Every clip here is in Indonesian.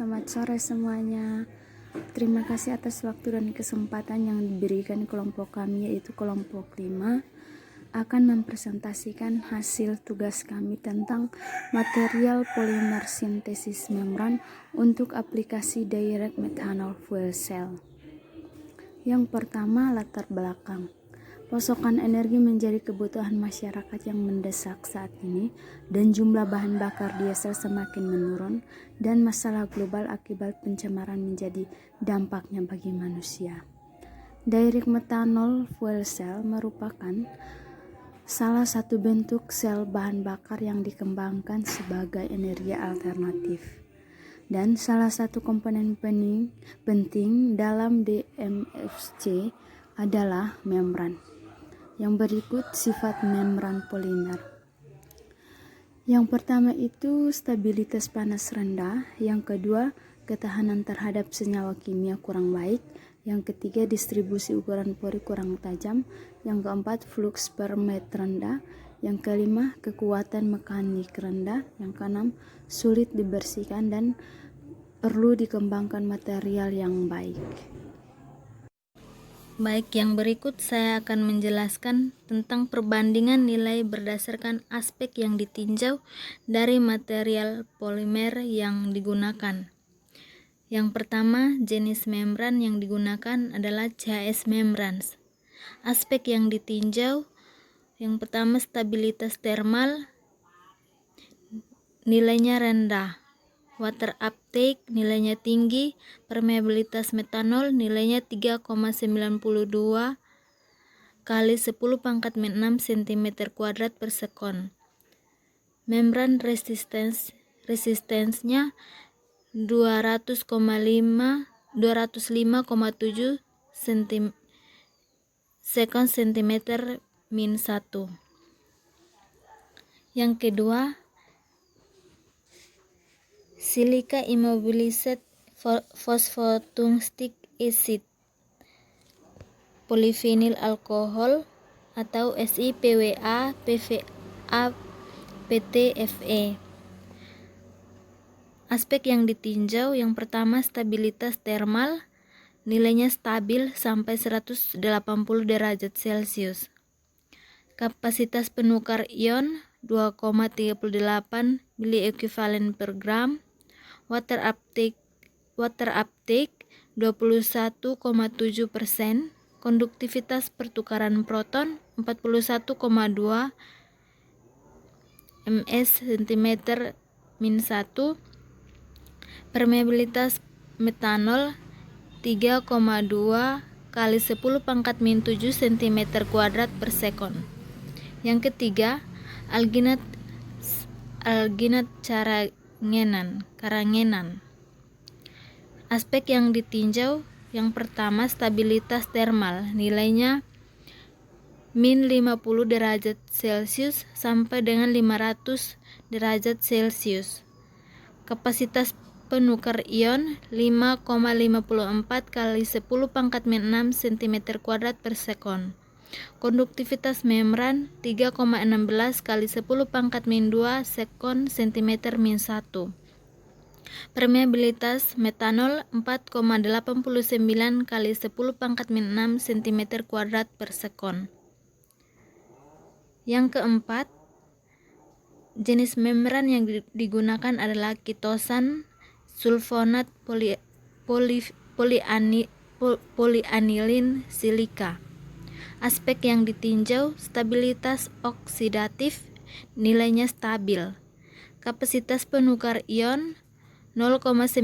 selamat sore semuanya. Terima kasih atas waktu dan kesempatan yang diberikan kelompok kami, yaitu kelompok 5, akan mempresentasikan hasil tugas kami tentang material polimer sintesis membran untuk aplikasi direct methanol fuel cell. Yang pertama, latar belakang. Pasokan energi menjadi kebutuhan masyarakat yang mendesak saat ini, dan jumlah bahan bakar diesel semakin menurun, dan masalah global akibat pencemaran menjadi dampaknya bagi manusia. Direct methanol fuel cell merupakan salah satu bentuk sel bahan bakar yang dikembangkan sebagai energi alternatif, dan salah satu komponen penting dalam DMFC adalah membran. Yang berikut sifat membran polimer. Yang pertama itu stabilitas panas rendah, yang kedua ketahanan terhadap senyawa kimia kurang baik, yang ketiga distribusi ukuran pori kurang tajam, yang keempat flux per menit rendah, yang kelima kekuatan mekanik rendah, yang keenam sulit dibersihkan dan perlu dikembangkan material yang baik. Baik, yang berikut saya akan menjelaskan tentang perbandingan nilai berdasarkan aspek yang ditinjau dari material polimer yang digunakan. Yang pertama, jenis membran yang digunakan adalah CHS membranes. Aspek yang ditinjau, yang pertama stabilitas thermal, nilainya rendah. Water uptake nilainya tinggi, permeabilitas metanol nilainya 3,92 kali 10 pangkat min 6 cm2 per sekon. Membran resistensnya 205,7 sekon cm min 1. Yang kedua, Silica immobilized phosphotungstic acid, polyvinyl alcohol atau SiPWA PVA PTFE. Aspek yang ditinjau, yang pertama stabilitas thermal, nilainya stabil sampai 180 derajat Celcius. Kapasitas penukar ion 2,38 mili-ekuivalen per gram. Water uptake 21,7%, konduktivitas pertukaran proton 41,2 ms cm min 1, permeabilitas metanol 3,2 kali 10 pangkat min 7 cm2 per sekon. Yang ketiga, alginat karangenan. Aspek yang ditinjau, yang pertama stabilitas thermal, nilainya min 50 derajat Celcius sampai dengan 500 derajat Celcius. Kapasitas penukar ion 5,54 kali 10 pangkat min 6 cm2 per sekon. Konduktivitas membran 3,16 kali 10 pangkat min 2 sekon cm min 1. Permeabilitas metanol 4,89 kali 10 pangkat min 6 cm2 per sekon. Yang keempat, jenis membran yang digunakan adalah kitosan sulfonat polyanilin silika. Aspek yang ditinjau, stabilitas oksidatif nilainya stabil. Kapasitas penukar ion 0,96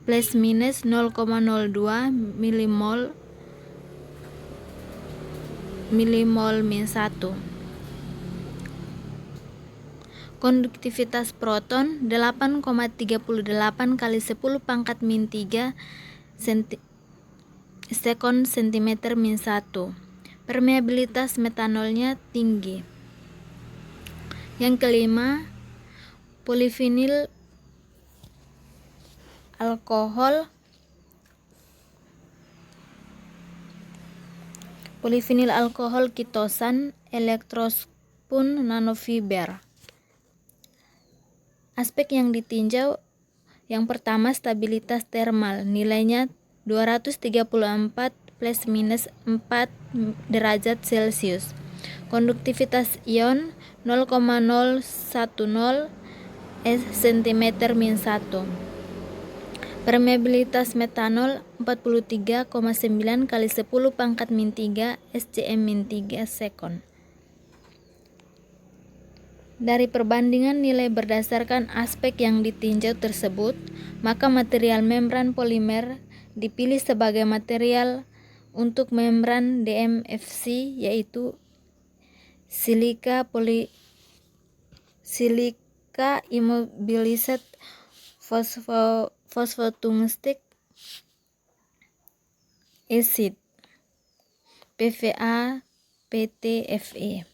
plus minus 0,02 milimol min 1. Konduktivitas proton 8,38 kali 10 pangkat min 3 sekon cm min 1. Permeabilitas metanolnya tinggi. Yang kelima, polyvinyl alkohol kitosan elektrospun nanofiber. Aspek yang ditinjau yang pertama stabilitas termal, nilainya 234 plus minus 4 derajat Celcius. Konduktivitas ion 0,010 cm-1. Permeabilitas metanol 43,9 kali 10 pangkat min 3 SCM-3 sekon. Dari perbandingan nilai berdasarkan aspek yang ditinjau tersebut, maka material membran polimer dipilih sebagai material untuk membran DMFC, yaitu silika immobilized phosphotungstic acid PVA PTFE.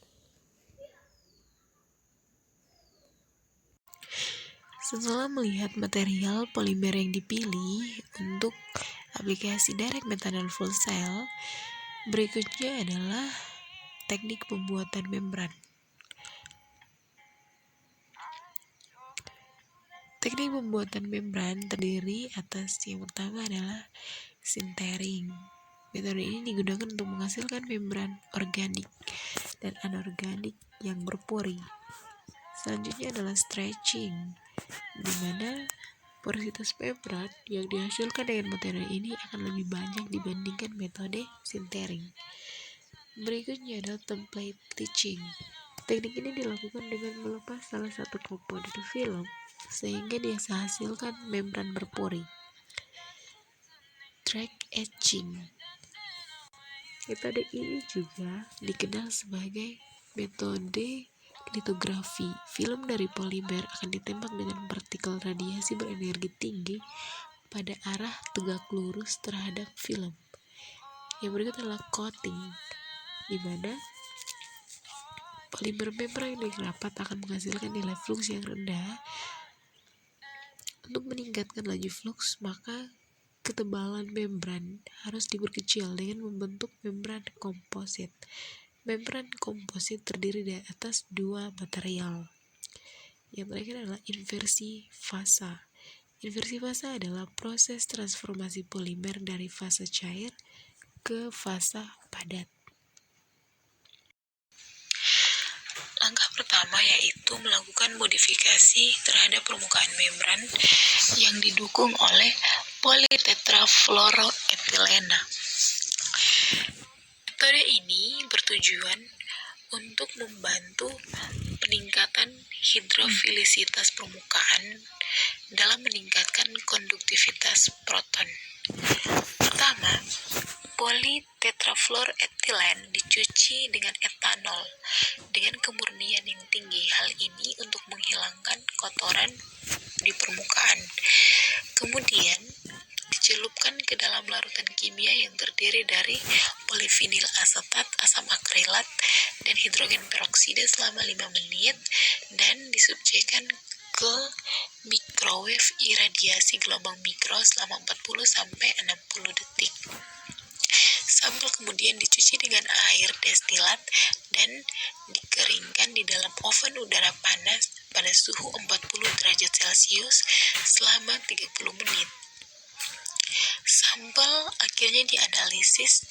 Setelah melihat material polimer yang dipilih untuk aplikasi direct methanol fuel cell, berikutnya adalah teknik pembuatan membran. Teknik pembuatan membran terdiri atas yang pertama adalah sintering. Metode ini digunakan untuk menghasilkan membran organik dan anorganik yang berpori. Selanjutnya adalah stretching, di mana porositas membran yang dihasilkan dengan metode ini akan lebih banyak dibandingkan metode sintering. Berikutnya adalah template stitching. Teknik ini dilakukan dengan melepas salah satu komponen film sehingga dihasilkan membran berpori. Track etching. Metode ini juga dikenal sebagai metode litografi. Film dari polimer akan ditembak dengan partikel radiasi berenergi tinggi pada arah tegak lurus terhadap film. Yang berikut adalah coating, di mana polimer membran yang rapat akan menghasilkan nilai flux yang rendah. Untuk meningkatkan laju flux, maka ketebalan membran harus diperkecil dengan membentuk membran komposit. Membran komposit terdiri dari atas dua material. Yang terakhir adalah inversi fasa. Inversi fasa adalah proses transformasi polimer dari fasa cair ke fasa padat. Langkah pertama yaitu melakukan modifikasi terhadap permukaan membran yang didukung oleh politetrafluoroetilena. Metode ini bertujuan untuk membantu peningkatan hidrofilisitas permukaan dalam meningkatkan konduktivitas proton. Pertama, politetrafluoroetilen dicuci dengan etanol dengan kemurnian yang tinggi. Hal ini untuk menghilangkan kotoran di permukaan. Kemudian dicelupkan ke dalam larutan kimia yang terdiri dari polivinil asetat, asam akrilat, dan hidrogen peroksida selama 5 menit dan disubjekkan ke microwave iradiasi gelombang mikro selama 40-60 detik. Sampel kemudian dicuci dengan air destilat dan dikeringkan di dalam oven udara panas pada suhu 40 derajat Celcius selama 30 menit. Sampel akhirnya dianalisis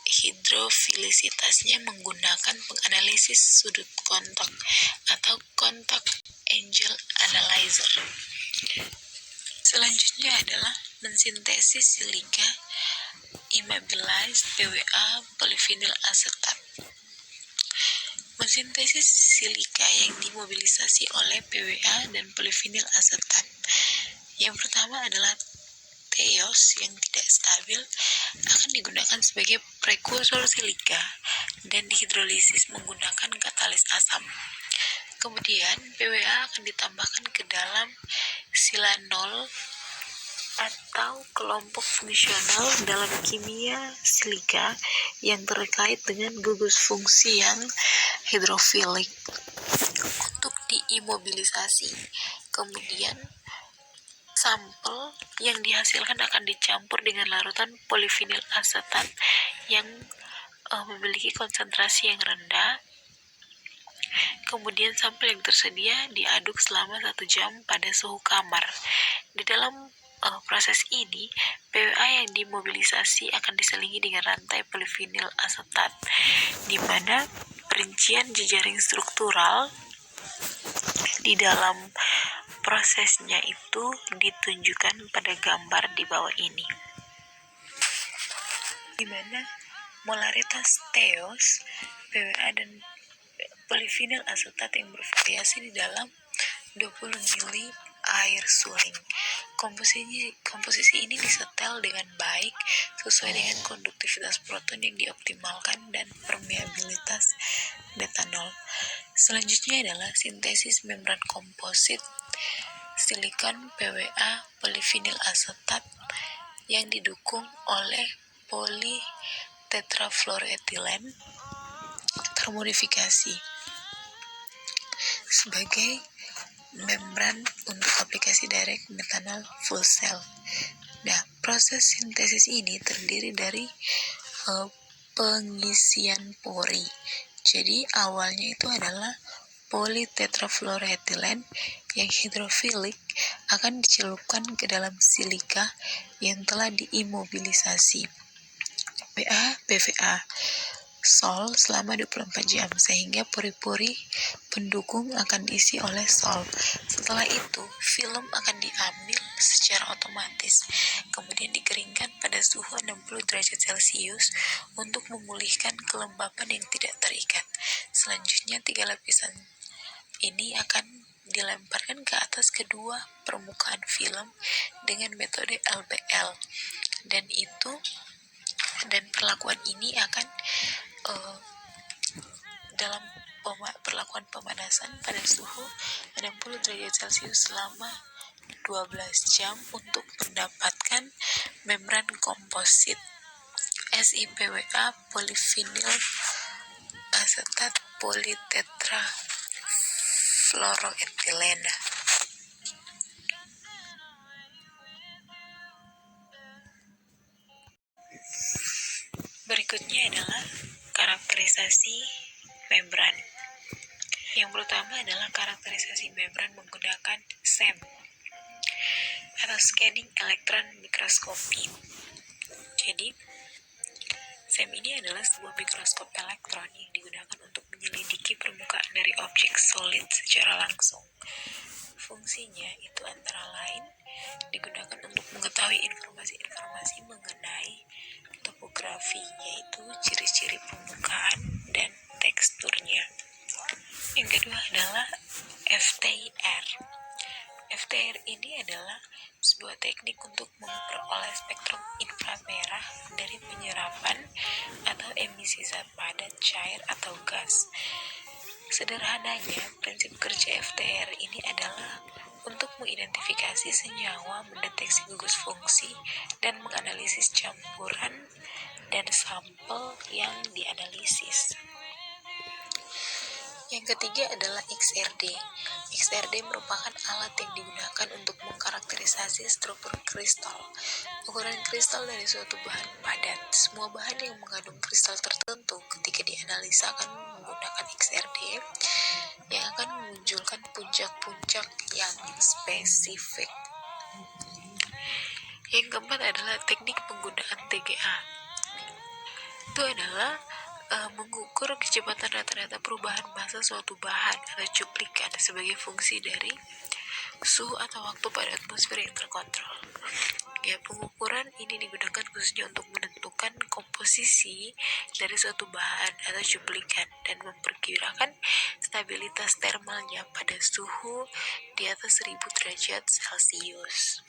hidrofilisitasnya menggunakan penganalisis sudut kontak atau contact angle analyzer. Selanjutnya adalah mensintesis silika immobilized PWA polivinil asetat. Mensintesis silika yang dimobilisasi oleh PWA dan polivinil asetat. Yang pertama adalah TEOS yang tidak stabil akan digunakan sebagai prekursor silika dan dihidrolisis menggunakan katalis asam. Kemudian PWA akan ditambahkan ke dalam silanol atau kelompok fungsional dalam kimia silika yang terkait dengan gugus fungsi yang hidrofilik untuk diimobilisasi. Kemudian sampel yang dihasilkan akan dicampur dengan larutan polivinil asetat yang memiliki konsentrasi yang rendah Kemudian sampel yang tersedia diaduk selama 1 jam pada suhu kamar. Di dalam proses ini, PWA yang dimobilisasi akan diselingi dengan rantai polivinil asetat, di mana perincian jejaring struktural di dalam prosesnya itu ditunjukkan pada gambar di bawah ini, di mana molaritas teos, PWA, dan polivinil asetat yang bervariasi di dalam 20 mili air suling. Komposisi ini disetel dengan baik sesuai dengan konduktivitas proton yang dioptimalkan dan permeabilitas metanol. Selanjutnya adalah sintesis membran komposit silikon PWA polivinil asetat yang didukung oleh politetrafluoroetilen termodifikasi sebagai membran untuk aplikasi direct metanol full cell. Nah, proses sintesis ini terdiri dari pengisian pori. Jadi awalnya itu adalah politetrafluoroetilen yang hidrofilik akan dicelupkan ke dalam silika yang telah diimobilisasi PVA sol selama 24 jam sehingga pori-pori pendukung akan diisi oleh sol. Setelah itu, film akan diambil secara otomatis, kemudian dikeringkan pada suhu 60 derajat Celcius untuk memulihkan kelembapan yang tidak terikat. Selanjutnya, 3 lapisan ini akan dilemparkan ke atas kedua permukaan film dengan metode LBL, dan perlakuan ini akan dalam perlakuan pemanasan pada suhu 60 derajat Celcius selama 12 jam untuk mendapatkan membran komposit SiPWA polivinil asetat politetrafluoroetilen. Berikutnya adalah karakterisasi membran. Yang pertama adalah karakterisasi membran menggunakan SEM atau Scanning Electron Microscopy. Jadi, SEM ini adalah sebuah mikroskop elektron yang digunakan untuk menyelidiki permukaan dari objek solid secara langsung. Fungsinya itu antara lain digunakan untuk mengetahui informasi-informasi mengenai topografi, yaitu ciri-ciri permukaan dan teksturnya. Yang kedua adalah FTIR. FTIR ini adalah sebuah teknik untuk memperoleh spektrum inframerah dari penyerapan atau emisi zat padat, cair, atau gas. Sederhananya, prinsip kerja FTIR ini adalah untuk mengidentifikasi senyawa, mendeteksi gugus fungsi, dan menganalisis campuran dan sampel yang dianalisis. Yang ketiga adalah XRD. XRD merupakan alat yang digunakan untuk mengkarakterisasi struktur kristal. Ukuran kristal dari suatu bahan padat. Semua bahan yang mengandung kristal tertentu ketika dianalisa akan menggunakan XRD yang akan memunculkan puncak-puncak yang spesifik. Yang keempat adalah teknik penggunaan TGA. Itu adalah mengukur kecepatan rata-rata perubahan massa suatu bahan atau cuplikan sebagai fungsi dari suhu atau waktu pada atmosfer yang terkontrol. Ya, pengukuran ini digunakan khususnya untuk menentukan komposisi dari suatu bahan atau cuplikan dan memperkirakan stabilitas termalnya pada suhu di atas 1000 derajat Celcius.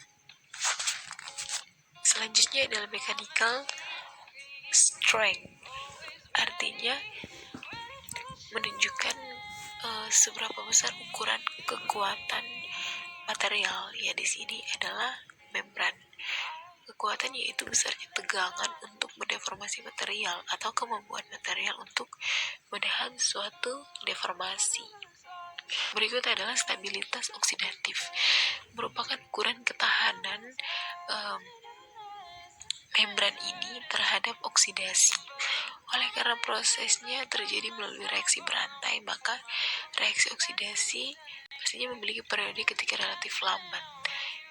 Selanjutnya adalah mechanical strength. Artinya menunjukkan seberapa besar ukuran kekuatan material. Ya, di sini adalah membran. Kekuatan yaitu besarnya tegangan untuk mendeformasi material atau kemampuan material untuk menahan suatu deformasi. Berikut adalah stabilitas oksidatif. Merupakan ukuran ketahanan membran ini terhadap oksidasi. Oleh karena prosesnya terjadi melalui reaksi berantai, maka reaksi oksidasi pastinya memiliki periode ketika relatif lambat,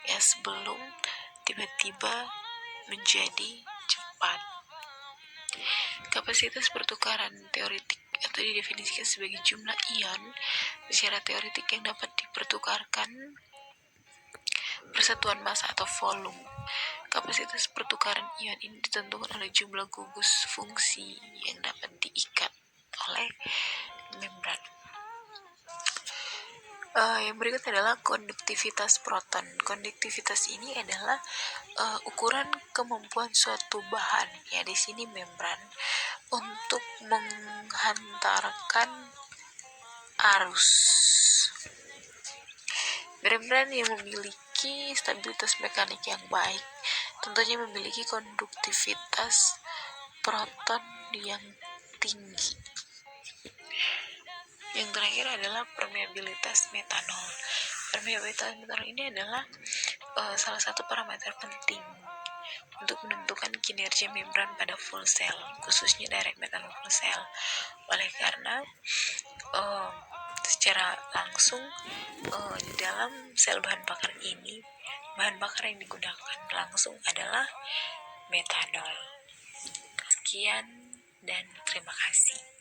ya, sebelum tiba-tiba menjadi cepat. Kapasitas pertukaran teoretik atau didefinisikan sebagai jumlah ion secara teoretik yang dapat dipertukarkan persatuan massa atau volume. Kapasitas pertukaran ion ini ditentukan oleh jumlah gugus fungsi yang dapat diikat oleh membran. Yang berikut adalah konduktivitas proton. Konduktivitas ini adalah ukuran kemampuan suatu bahan, ya di sini membran, untuk menghantarkan arus. Membran yang memiliki stabilitas mekanik yang baik tentunya memiliki konduktivitas proton yang tinggi. Yang terakhir adalah permeabilitas metanol. Permeabilitas metanol ini adalah salah satu parameter penting untuk menentukan kinerja membran pada full cell, khususnya direct metanol full cell. Oleh karena secara langsung di dalam sel bahan bakar ini, bahan bakar yang digunakan langsung adalah metanol. Sekian dan terima kasih.